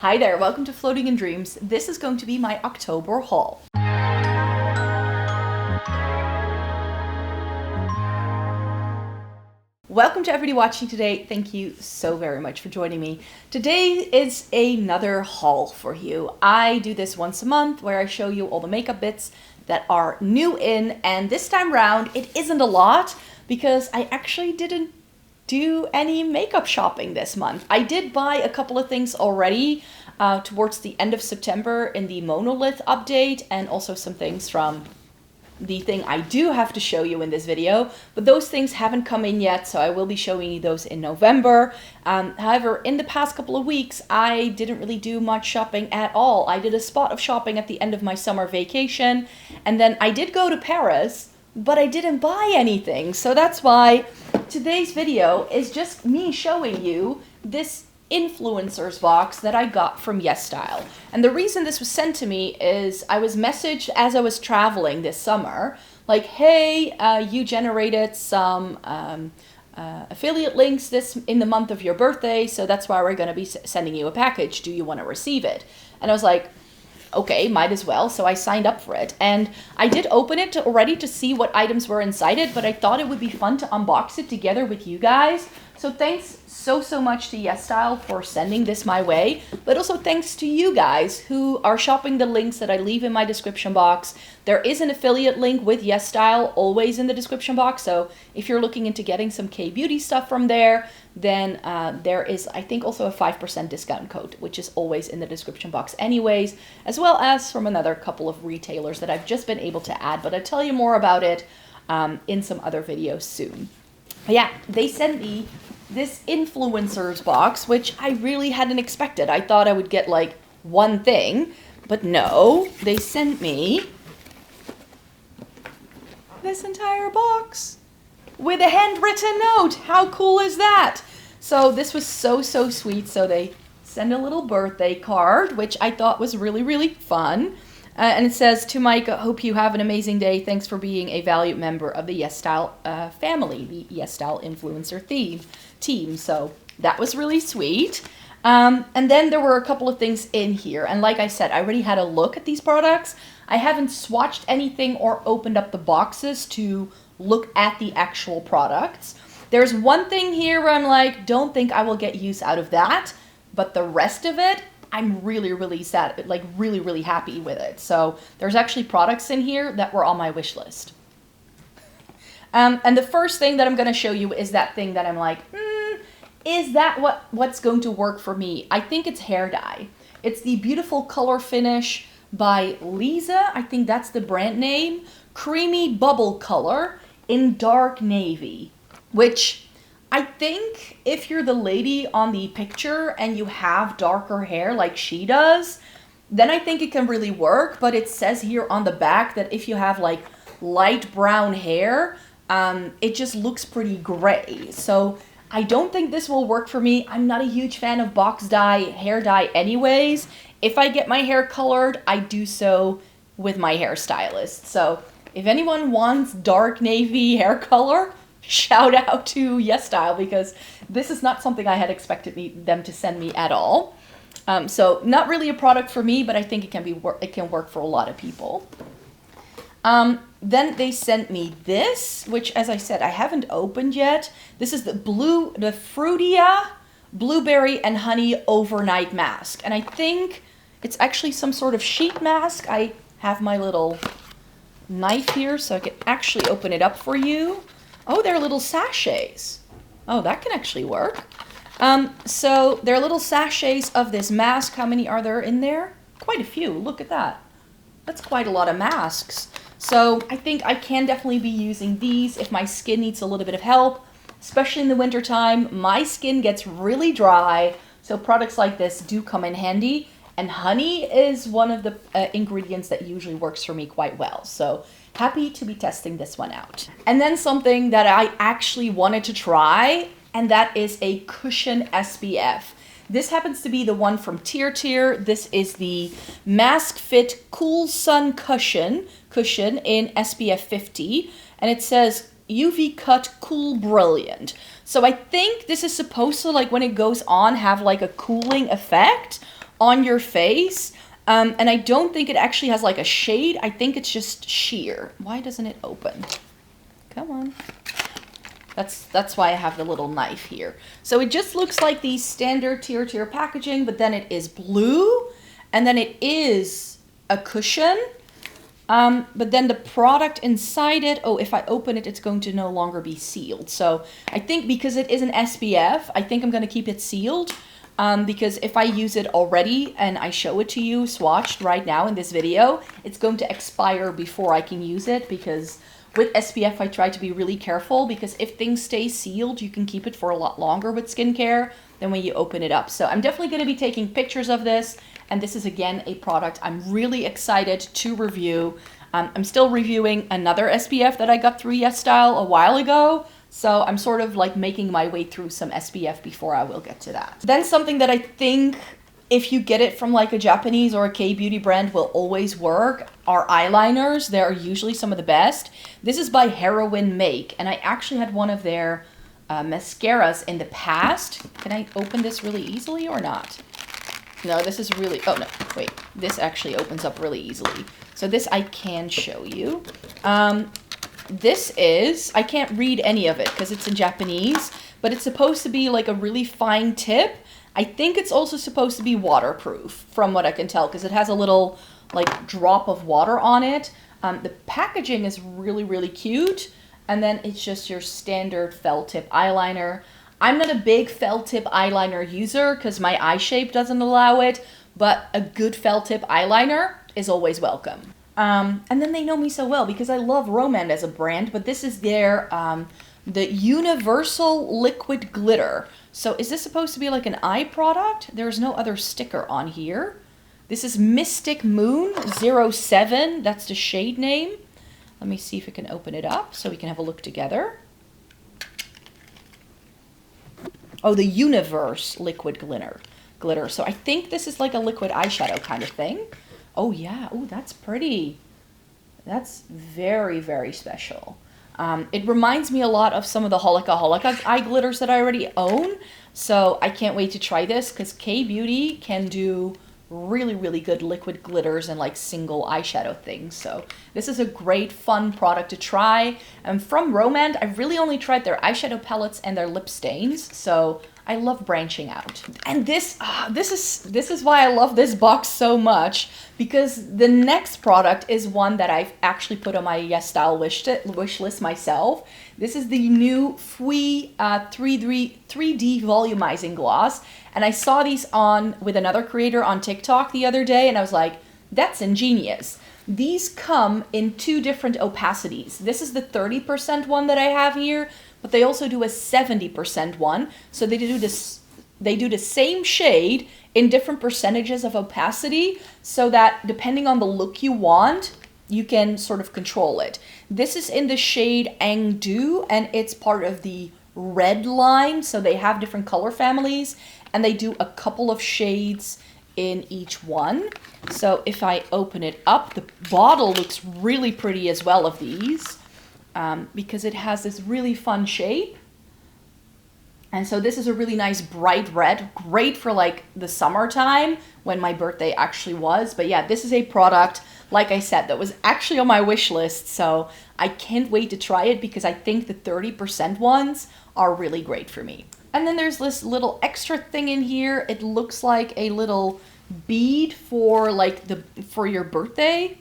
Hi there, welcome to Floating in Dreams. This is going to be my October haul. Welcome to everybody watching today. Thank you so very much for joining me. Today is another haul for you. I do this once a month where I show you all the makeup bits that are new in, and this time round it isn't a lot because I actually didn't do any makeup shopping this month. I did buy a couple of things already towards the end of September in the MONOLITH update, and also some things from the thing I do have to show you in this video, but those things haven't come in yet, so I will be showing you those in November. However, in the past couple of weeks, I didn't really do much shopping at all. I did a spot of shopping at the end of my summer vacation, and then I did go to Paris, but I didn't buy anything. So that's why today's video is just me showing you this influencers box that I got from Yesstyle. And the reason this was sent to me is I was messaged as I was traveling this summer, like, hey, you generated some affiliate links in the month of your birthday, so that's why we're going to be sending you a package. Do you want to receive it? And I was like, okay, might as well. So I signed up for it, and I did open it already to see what items were inside it, but I thought it would be fun to unbox it together with you guys. So thanks so much to Yesstyle for sending this my way, but also thanks to you guys who are shopping the links that I leave in my description box. There is an affiliate link with Yesstyle always in the description box, so if you're looking into getting some K-beauty stuff from there, then there is, I think, also a 5% discount code, which is always in the description box anyways, as well as from another couple of retailers that I've just been able to add, but I'll tell you more about it in some other videos soon. Yeah, they sent me this influencers box, which I really hadn't expected. I thought I would get like one thing, but no, they sent me this entire box with a handwritten note. How cool is that? So this was so sweet. So they send a little birthday card, which I thought was really fun. And it says, to Mike, hope you have an amazing day. Thanks for being a valued member of the Yesstyle family, the Yesstyle influencer team. So that was really sweet. And then there were a couple of things in here. And like I said, I already had a look at these products. I haven't swatched anything or opened up the boxes to look at the actual products. There's one thing here where I'm like, don't think I will get use out of that. But the rest of it, I'm really sad, like really happy with it. So there's actually products in here that were on my wish list. And the first thing that I'm going to show you is that thing that I'm like, is that what's going to work for me? I think it's hair dye. It's the Beautiful Color Finish by Liese. I think that's the brand name. Creamy Bubble Color in dark navy, which I think if you're the lady on the picture and you have darker hair like she does, then I think it can really work. But it says here on the back that if you have like light brown hair, it just looks pretty gray. So I don't think this will work for me. I'm not a huge fan of box dye, hair dye anyways. If I get my hair colored, I do so with my hairstylist. So if anyone wants dark navy hair color, shout out to Yesstyle, because this is not something I had expected them to send me at all. So not really a product for me, but I think it can work for a lot of people. Then they sent me this, which, as I said, I haven't opened yet. This is the Frutia Blueberry and Honey Overnight Mask. And I think it's actually some sort of sheet mask. I have my little knife here so I can actually open it up for you. Oh, they're little sachets. Oh, that can actually work. So they're little sachets of this mask. How many are there in there? Quite a few. Look at that. That's quite a lot of masks. So I think I can definitely be using these if my skin needs a little bit of help, especially in the wintertime. My skin gets really dry, so products like this do come in handy. And honey is one of the ingredients that usually works for me quite well. So happy to be testing this one out. And then something that I actually wanted to try, and that is a cushion SPF. This happens to be the one from Tier. This is the Mask Fit Cool Sun Cushion in SPF 50. And it says UV Cut Cool Brilliant. So I think this is supposed to, like, when it goes on, have like a cooling effect. on your face. And I don't think it actually has like a shade. I think it's just sheer. Why doesn't it open? Come on. That's why I have the little knife here. So it just looks like the standard tier packaging, but then it is blue, and then it is a cushion. But then the product inside it, oh, if I open it, it's going to no longer be sealed. So I think because it is an SPF, I think I'm going to keep it sealed. Because if I use it already and I show it to you swatched right now in this video, it's going to expire before I can use it, because with SPF I try to be really careful, because if things stay sealed, you can keep it for a lot longer with skincare than when you open it up. So I'm definitely going to be taking pictures of this, and this is again a product I'm really excited to review. I'm still reviewing another SPF that I got through Yesstyle a while ago. So I'm sort of like making my way through some SPF before I will get to that. Then something that I think if you get it from like a Japanese or a K-beauty brand will always work are eyeliners. They're usually some of the best. This is by Heroine Make, and I actually had one of their mascaras in the past. Can I open this really easily or not? No, this is really, oh no, wait. This actually opens up really easily. So this I can show you. This is, I can't read any of it because it's in Japanese, but it's supposed to be like a really fine tip. I think it's also supposed to be waterproof from what I can tell, because it has a little like drop of water on it. The packaging is really, really cute. And then it's just your standard felt tip eyeliner. I'm not a big felt tip eyeliner user because my eye shape doesn't allow it, but a good felt tip eyeliner is always welcome. And then they know me so well because I love Romand as a brand, but this is their, the Universal Liquid Glitter. So is this supposed to be like an eye product? There's no other sticker on here. This is Mystic Moon 07. That's the shade name. Let me see if I can open it up so we can have a look together. Oh, the Universe Liquid Glitter. So I think this is like a liquid eyeshadow kind of thing. Oh yeah, oh that's pretty. That's very, very special. It reminds me a lot of some of the Holika eye glitters that I already own. So I can't wait to try this because K-Beauty can do really, really good liquid glitters and like single eyeshadow things. So this is a great fun product to try. And from Romand, I've really only tried their eyeshadow palettes and their lip stains. So I love branching out. And this is why I love this box so much, because the next product is one that I've actually put on my Yesstyle wish list myself. This is the new Fui 3D volumizing gloss. And I saw these on with another creator on TikTok the other day, and I was like, that's ingenious. These come in two different opacities. This is the 30% one that I have here, but they also do a 70% one. So they do the same shade in different percentages of opacity, so that depending on the look you want, you can sort of control it. This is in the shade Angdu, and it's part of the red line. So they have different color families, and they do a couple of shades in each one. So if I open it up, the bottle looks really pretty as well of these, because it has this really fun shape. And so this is a really nice bright red, great for like the summertime when my birthday actually was. But yeah, this is a product, like I said, that was actually on my wish list. So I can't wait to try it because I think the 30% ones are really great for me. And then there's this little extra thing in here. It looks like a little bead for like for your birthday,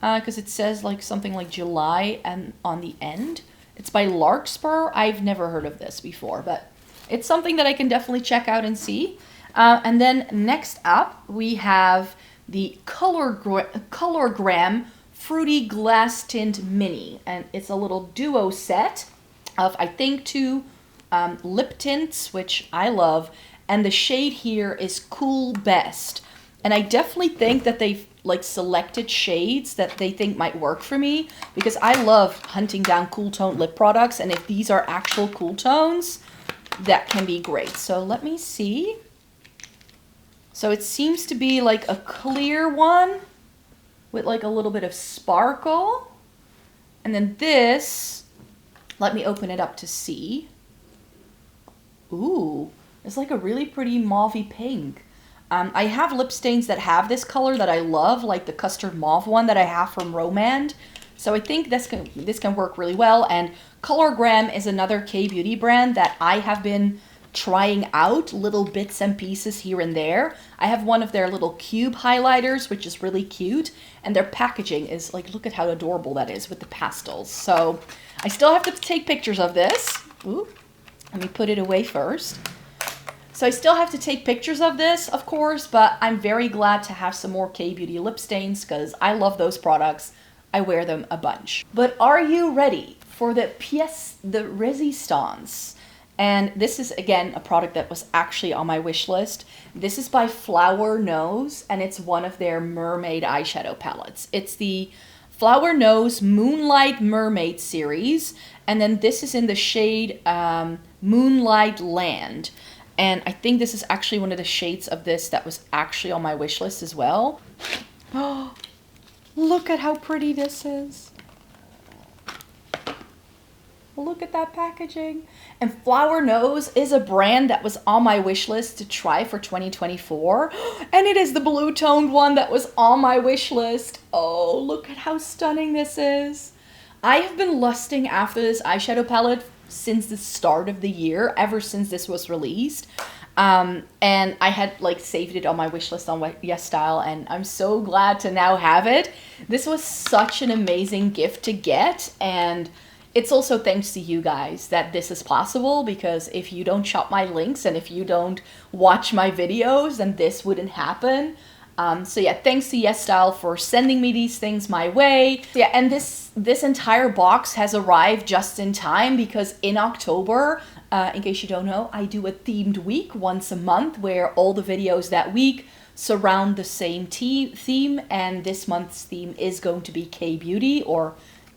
because it says like something like July and on the end. It's by Larkspur. I've never heard of this before, but it's something that I can definitely check out and see. And then next up, we have the Colorgram Fruity Glass Tint Mini. And it's a little duo set of, I think, two lip tints, which I love. And the shade here is Cool Best. And I definitely think that they've like selected shades that they think might work for me, because I love hunting down cool tone lip products. And if these are actual cool tones, that can be great. So let me see. So it seems to be like a clear one with like a little bit of sparkle. And then this, let me open it up to see. Ooh, it's like a really pretty mauvey pink. I have lip stains that have this color that I love, like the custard mauve one that I have from Romand. So I think this can work really well. And Colorgram is another K-beauty brand that I have been trying out little bits and pieces here and there. I have one of their little cube highlighters, which is really cute. And their packaging is like, look at how adorable that is with the pastels. So I still have to take pictures of this. Ooh, let me put it away first. So I still have to take pictures of this, of course, but I'm very glad to have some more K-beauty lip stains because I love those products. I wear them a bunch. But are you ready for the pièce de résistance? And this is, again, a product that was actually on my wish list. This is by Flower Nose, and it's one of their mermaid eyeshadow palettes. It's the Flower Nose Moonlight Mermaid series, and then this is in the shade Moonlight Land. And I think this is actually one of the shades of this that was actually on my wish list as well. Oh, look at how pretty this is. Look at that packaging. And Flower Nose is a brand that was on my wish list to try for 2024. And it is the blue toned one that was on my wish list. Oh, look at how stunning this is. I have been lusting after this eyeshadow palette since the start of the year, ever since this was released. And I had like saved it on my wish list on Yesstyle, and I'm so glad to now have it. This was such an amazing gift to get, and it's also thanks to you guys that this is possible, because if you don't shop my links and if you don't watch my videos, then this wouldn't happen. So yeah, thanks to Yesstyle for sending me these things my way. So yeah, and this entire box has arrived just in time because in October, in case you don't know, I do a themed week once a month where all the videos that week surround the same theme, and this month's theme is going to be K-beauty or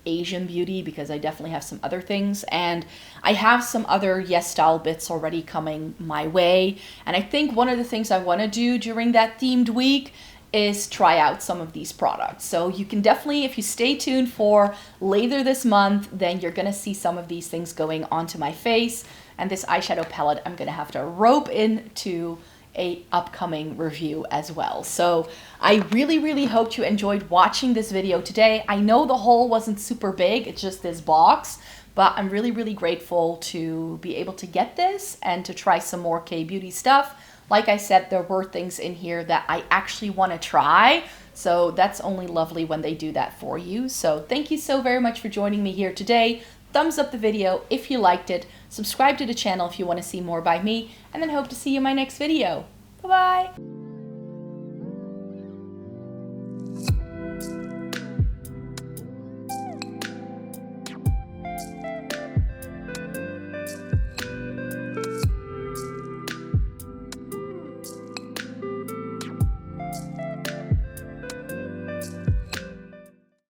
Asian beauty, because I definitely have some other things, and I have some other Yesstyle bits already coming my way. And I think one of the things I want to do during that themed week is try out some of these products. So you can definitely, if you stay tuned for later this month, then you're going to see some of these things going onto my face. And this eyeshadow palette I'm going to have to rope into a upcoming review as well. So I really hope you enjoyed watching this video today. I know the haul wasn't super big, it's just this box, but I'm really grateful to be able to get this and to try some more K-beauty stuff. Like I said, there were things in here that I actually want to try, so that's only lovely when they do that for you. So thank you so very much for joining me here today. Thumbs up the video if you liked it, subscribe to the channel if you want to see more by me, and then hope to see you in my next video. Bye-bye!